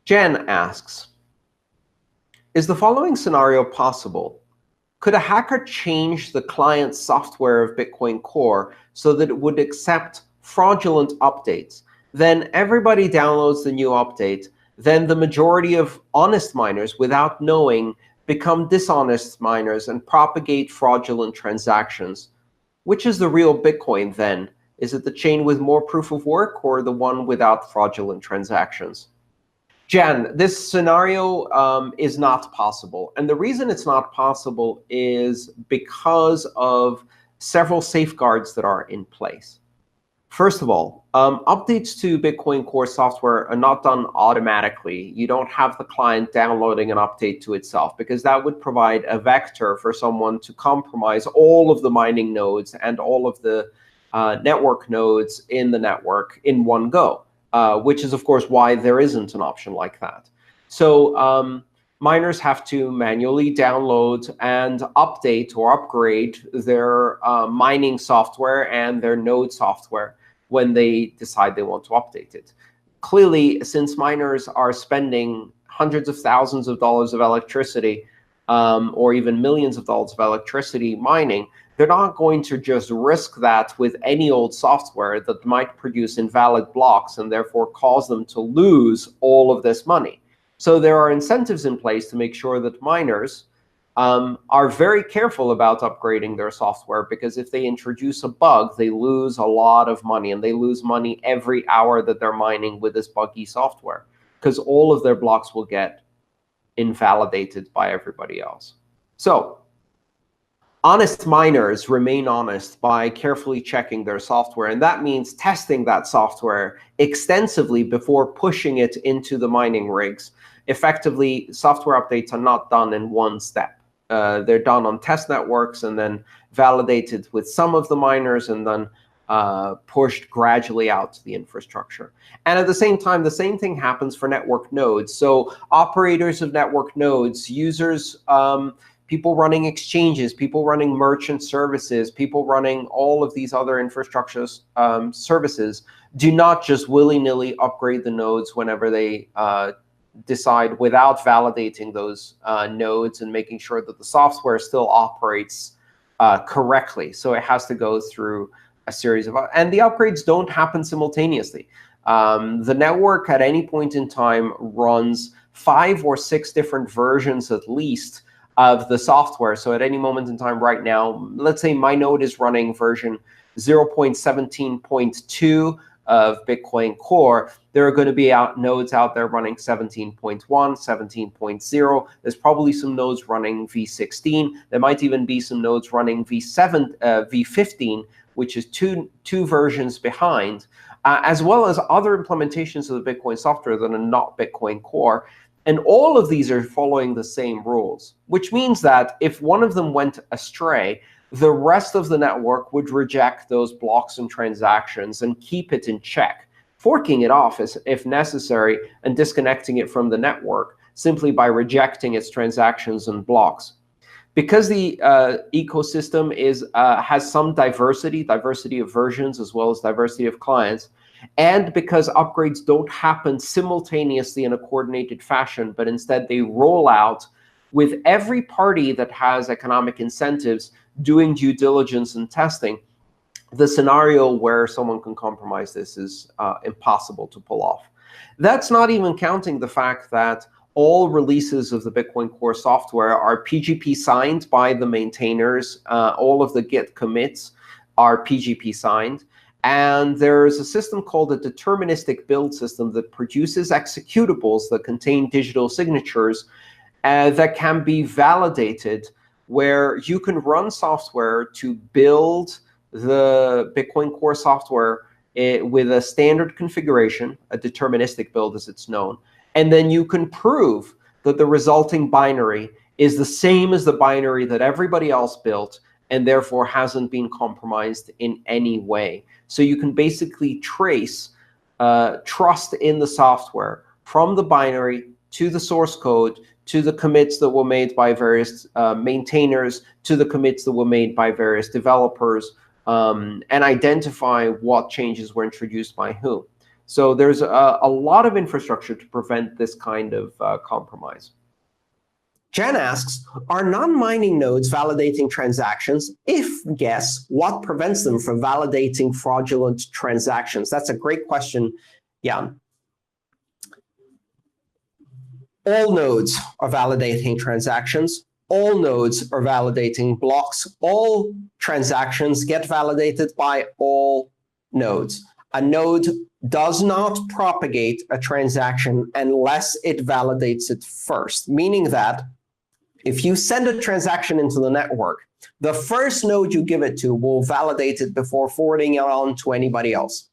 Jen asks, is the following scenario possible? Could a hacker change the client software of Bitcoin Core so that it would accept fraudulent updates? Then everybody downloads the new update. Then the majority of honest miners, without knowing, become dishonest miners and propagate fraudulent transactions. Which is the real Bitcoin then? Is it the chain with more proof of work or the one without fraudulent transactions? Jan, this scenario is not possible. And the reason it's not possible is because of several safeguards that are in place. First of all, updates to Bitcoin Core software are not done automatically. You don't have the client downloading an update to itself, because that would provide a vector for someone to compromise all of the mining nodes and all of the network nodes in the network in one go, which is, of course, why there isn't an option like that. So miners have to manually download and update or upgrade their mining software and their node software when they decide they want to update it. Clearly, since miners are spending hundreds of thousands of dollars of electricity, or even millions of dollars of electricity mining, they're not going to just risk that with any old software that might produce invalid blocks and therefore cause them to lose all of this money. So there are incentives in place to make sure that miners are very careful about upgrading their software, because if they introduce a bug, they lose a lot of money, and they lose money every hour that they're mining with this buggy software, because all of their blocks will get invalidated by everybody else. So honest miners remain honest by carefully checking their software, and that means testing that software extensively before pushing it into the mining rigs. Effectively, software updates are not done in one step. They're done on test networks and then validated with some of the miners and then pushed gradually out to the infrastructure. And at the same time, the same thing happens for network nodes. So operators of network nodes, users, people running exchanges, people running merchant services, people running all of these other infrastructure services do not just willy-nilly upgrade the nodes whenever they decide, without validating those nodes and making sure that the software still operates correctly. So it has to go through a series of, and the upgrades don't happen simultaneously. The network at any point in time runs 5 or 6 different versions at least of the software. So at any moment in time right now, let's say my node is running version 0.17.2 of Bitcoin Core. There are going to be nodes out there running 17.1, 17.0. There's probably some nodes running v16. There might even be some nodes running v15, which is two versions behind, as well as other implementations of the Bitcoin software that are not Bitcoin Core. And all of these are following the same rules, which means that if one of them went astray, the rest of the network would reject those blocks and transactions and keep it in check, forking it off if necessary and disconnecting it from the network simply by rejecting its transactions and blocks. Because the ecosystem has some diversity of versions as well as diversity of clients, and because upgrades don't happen simultaneously in a coordinated fashion, but instead they roll out with every party that has economic incentives doing due diligence and testing, the scenario where someone can compromise this is impossible to pull off. That's not even counting the fact that all releases of the Bitcoin Core software are PGP signed by the maintainers. All of the Git commits are PGP signed. And there's a system called a deterministic build system that produces executables that contain digital signatures that can be validated, where you can run software to build the Bitcoin Core software with a standard configuration, a deterministic build as it's known, and then you can prove that the resulting binary is the same as the binary that everybody else built and therefore hasn't been compromised in any way. So you can basically trace trust in the software from the binary to the source code, to the commits that were made by various maintainers, to the commits that were made by various developers, and identify what changes were introduced by whom. So there's a lot of infrastructure to prevent this kind of compromise. Jen asks, are non-mining nodes validating transactions? If yes, what prevents them from validating fraudulent transactions? That's a great question, Jan. All nodes are validating transactions. All nodes are validating blocks. All transactions get validated by all nodes. A node does not propagate a transaction unless it validates it first, meaning that if you send a transaction into the network, the first node you give it to will validate it before forwarding it on to anybody else.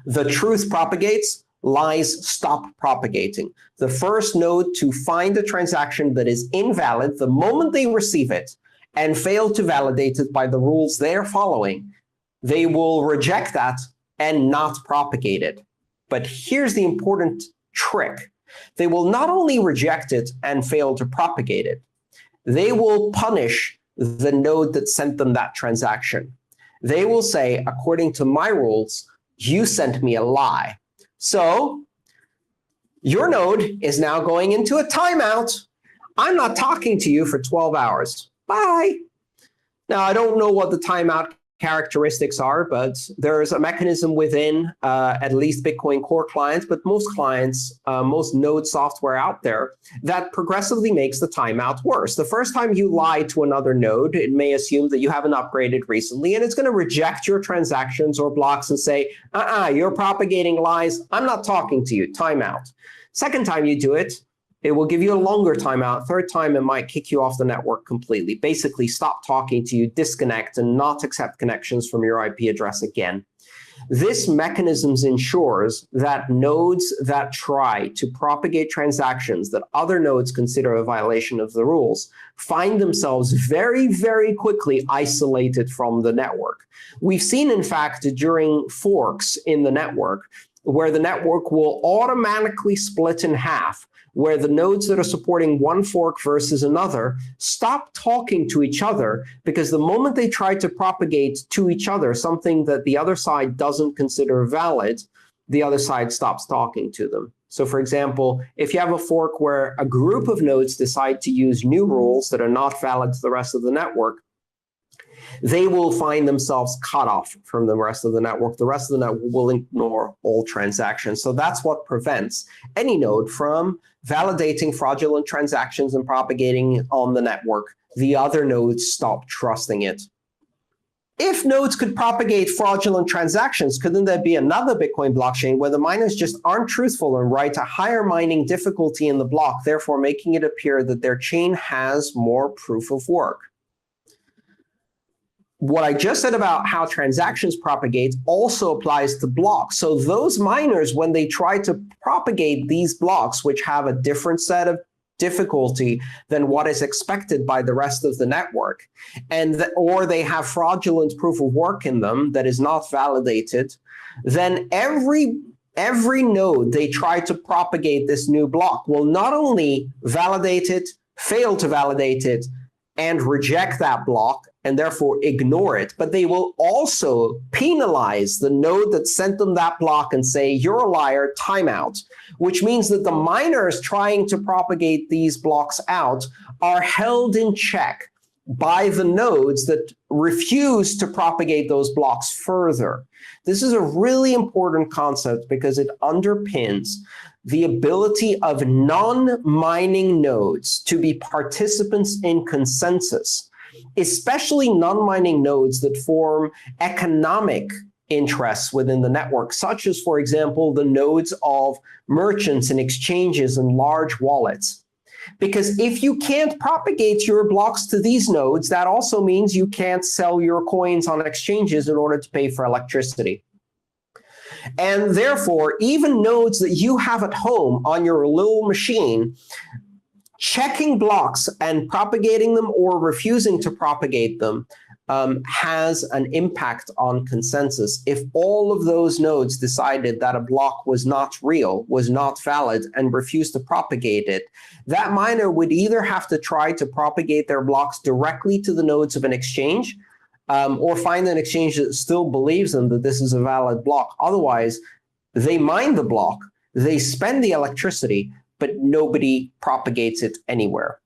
The truth propagates, lies stop propagating. The first node to find a transaction that is invalid the moment they receive it and fail to validate it by the rules they're following, they will reject that and not propagate it. But here's the important trick. They will not only reject it and fail to propagate it, they will punish the node that sent them that transaction. They will say, according to my rules, you sent me a lie. So your node is now going into a timeout. I'm not talking to you for 12 hours. Bye. Now, I don't know what the timeout characteristics are, but there's a mechanism within at least Bitcoin Core clients, but most clients, most node software out there, that progressively makes the timeout worse. The first time you lie to another node, it may assume that you haven't upgraded recently, and it's going to reject your transactions or blocks and say, you're propagating lies. I'm not talking to you. Timeout. Second time you do it, it will give you a longer timeout. Third time, it might kick you off the network completely. Basically, stop talking to you, disconnect, and not accept connections from your IP address again. This mechanism ensures that nodes that try to propagate transactions that other nodes consider a violation of the rules find themselves very, very quickly isolated from the network. We've seen, in fact, during forks in the network, where the network will automatically split in half, where the nodes that are supporting one fork versus another stop talking to each other, because the moment they try to propagate to each other something that the other side doesn't consider valid, the other side stops talking to them. So for example, if you have a fork where a group of nodes decide to use new rules that are not valid to the rest of the network, they will find themselves cut off from the rest of the network. The rest of the network will ignore all transactions. So that's what prevents any node from validating fraudulent transactions and propagating on the network. The other nodes stop trusting it. If nodes could propagate fraudulent transactions, couldn't there be another Bitcoin blockchain where the miners just aren't truthful and write a higher mining difficulty in the block, therefore making it appear that their chain has more proof of work? What I just said about how transactions propagate also applies to blocks. So those miners, when they try to propagate these blocks, which have a different set of difficulty than what is expected by the rest of the network, or they have fraudulent proof of work in them that is not validated, then every node they try to propagate this new block will not only validate it, fail to validate it, and reject that block, and therefore ignore it, but they will also penalize the node that sent them that block and say, you're a liar, timeout, which means that the miners trying to propagate these blocks out are held in check by the nodes that refuse to propagate those blocks further. This is a really important concept because it underpins the ability of non-mining nodes to be participants in consensus, especially non-mining nodes that form economic interests within the network, such as, for example, the nodes of merchants and exchanges and large wallets. Because if you can't propagate your blocks to these nodes, that also means you can't sell your coins on exchanges in order to pay for electricity. And therefore, even nodes that you have at home on your little machine, checking blocks and propagating them or refusing to propagate them has an impact on consensus. If all of those nodes decided that a block was not real, was not valid, and refused to propagate it, that miner would either have to try to propagate their blocks directly to the nodes of an exchange, or find an exchange that still believes them that this is a valid block. Otherwise, They mine the block, they spend the electricity, but nobody propagates it anywhere.